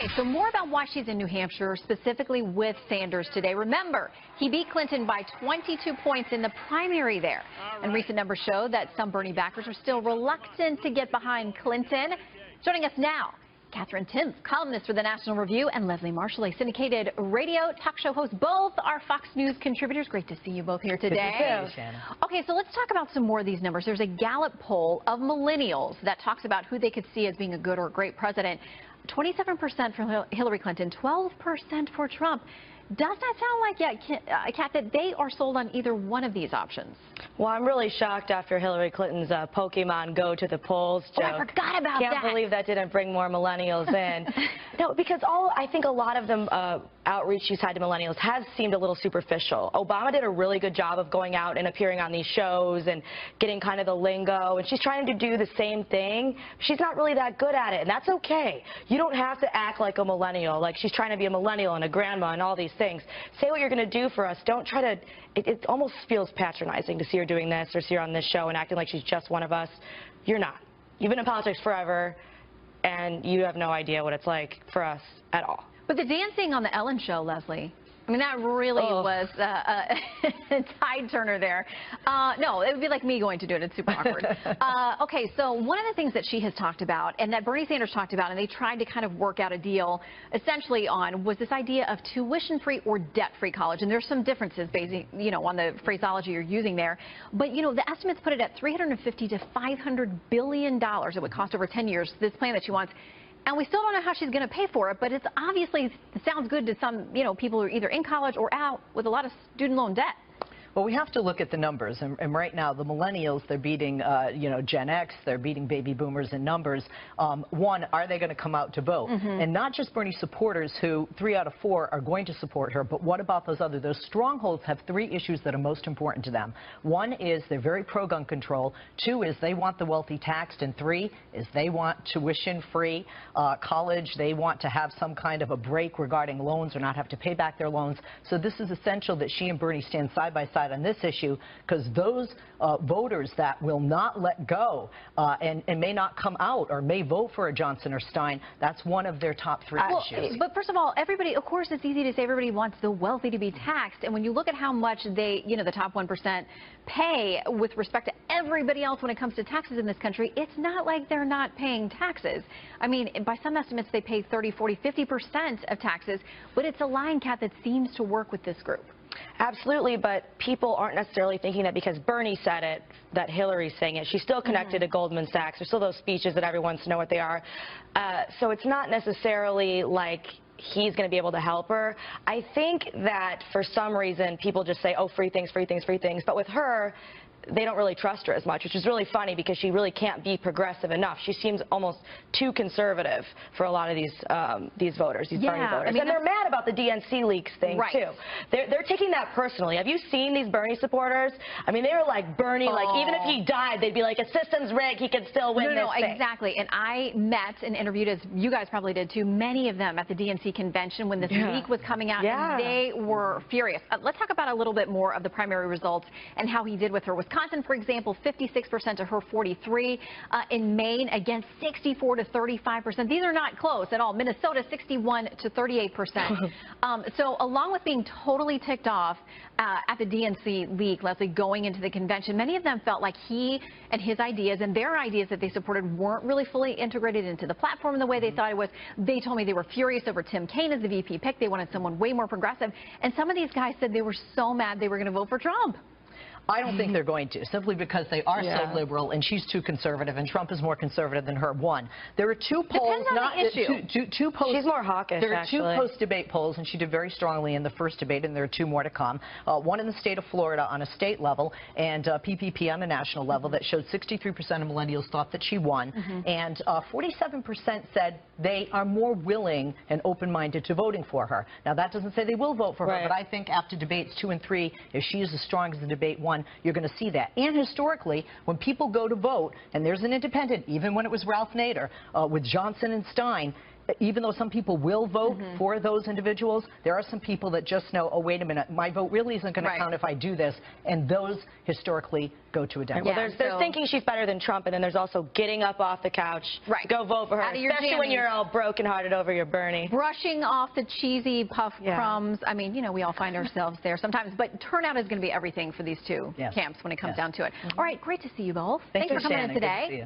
Okay, so more about why she's in New Hampshire, specifically with Sanders today. Remember, he beat Clinton by 22 points in the primary there. Right. And recent numbers show that some Bernie backers are still reluctant to get behind Clinton. Joining us now, Katherine Timpf, columnist for the National Review, and Leslie Marshall, a syndicated radio talk show host. Both are Fox News contributors. Great to see you both here today. Good to see you, Shannon. Okay, so let's talk about some more of these numbers. There's a Gallup poll of millennials that talks about who they could see as being a good or a great president. 27% for Hillary Clinton, 12% for Trump. Does that sound like, Kat, that they are sold on either one of these options? Well, I'm really shocked after Hillary Clinton's Pokemon go to the polls joke. Oh, I forgot about that. Can't believe that didn't bring more millennials in. No, because I think a lot of them outreach she's had to millennials has seemed a little superficial. Obama did a really good job of going out and appearing on these shows and getting kind of the lingo, and she's trying to do the same thing. She's not really that good at it, and that's okay. You don't have to act like a millennial, like she's trying to be a millennial and a grandma and all these things. Say what you're going to do for us. Don't try to, it almost feels patronizing to see her doing this or see her on this show and acting like she's just one of us. You're not. You've been in politics forever, and you have no idea what it's like for us at all. But the dancing on the Ellen show, Leslie, I mean, that really was a tide turner there. No, it would be like me going to do it. It's super awkward. Okay, so one of the things that she has talked about and that Bernie Sanders talked about, and they tried to kind of work out a deal essentially on, was this idea of tuition-free or debt-free college. And there's some differences, basically, on the phraseology you're using there. But, the estimates put it at $350 to $500 billion it would cost over 10 years, this plan that she wants. And we still don't know how she's going to pay for it, but it sounds good to some, people who are either in college or out with a lot of student loan debt. Well, we have to look at the numbers, and right now the millennials, they're beating, Gen X, they're beating baby boomers in numbers. One, are they going to come out to vote? And not just Bernie supporters, who 3 out of 4 are going to support her, but what about those others? Those strongholds have 3 issues that are most important to them. 1 is they're very pro-gun control. 2 is they want the wealthy taxed, and 3 is they want tuition-free college. They want to have some kind of a break regarding loans or not have to pay back their loans. So this is essential that she and Bernie stand side by side on this issue, because those voters that will not let go and may not come out or may vote for a Johnson or Stein, that's one of their top 3 issues. But first of all, everybody, of course, it's easy to say everybody wants the wealthy to be taxed. And when you look at how much they, the top 1% pay with respect to everybody else when it comes to taxes in this country, it's not like they're not paying taxes. I mean, by some estimates, they pay 30, 40, 50% of taxes. But it's a line, Kat, that seems to work with this group. Absolutely, but people aren't necessarily thinking that because Bernie said it, that Hillary's saying it. She's still connected to Goldman Sachs. There's still those speeches that everyone wants to know what they are. So it's not necessarily like he's going to be able to help her. I think that for some reason people just say, oh, free things, free things, free things. But with her, they don't really trust her as much, which is really funny because she really can't be progressive enough. She seems almost too conservative for a lot of these voters, these Bernie voters. I mean, and they're mad about the DNC leaks thing, too. They're taking that personally. Have you seen these Bernie supporters? I mean, they were like Bernie, like even if he died, they'd be like, a system's rigged, he could still win this thing. Exactly. And I met and interviewed, as you guys probably did too, many of them at the DNC convention when this leak was coming out, and they were furious. Let's talk about a little bit more of the primary results and how he did with her. Wisconsin, for example, 56% to her 43%. In Maine, again, 64 to 35%. These are not close at all. Minnesota, 61 to 38%. So along with being totally ticked off at the DNC leak, Leslie, going into the convention, many of them felt like he and his ideas and their ideas that they supported weren't really fully integrated into the platform in the way they thought it was. They told me they were furious over Tim Kaine as the VP pick. They wanted someone way more progressive. And some of these guys said they were so mad they were going to vote for Trump. I don't think they're going to, simply because they are so liberal and she's too conservative and Trump is more conservative than her. One, there are 2 polls, two post. She's more hawkish. There are 2 post-debate polls, and she did very strongly in the first debate, and there are 2 more to come. One in the state of Florida on a state level, and PPP on a national level, that showed 63% of millennials thought that she won, and 47% said they are more willing and open-minded to voting for her. Now, that doesn't say they will vote for her, but I think after debates 2 and 3, if she is as strong as the debate 1, you're going to see that. And historically, when people go to vote, and there's an independent, even when it was Ralph Nader, with Johnson and Stein, even though some people will vote for those individuals, there are some people that just know, oh, wait a minute, my vote really isn't going to count if I do this, and those historically go to a Democrat. Well, there's thinking she's better than Trump, and then there's also getting up off the couch to go vote for her, especially when you're all brokenhearted over your Bernie. Brushing off the cheesy puff crumbs. I mean, you know, we all find ourselves there sometimes, but turnout is going to be everything for these two camps when it comes down to it. All right, great to see you both. Thanks for coming in today.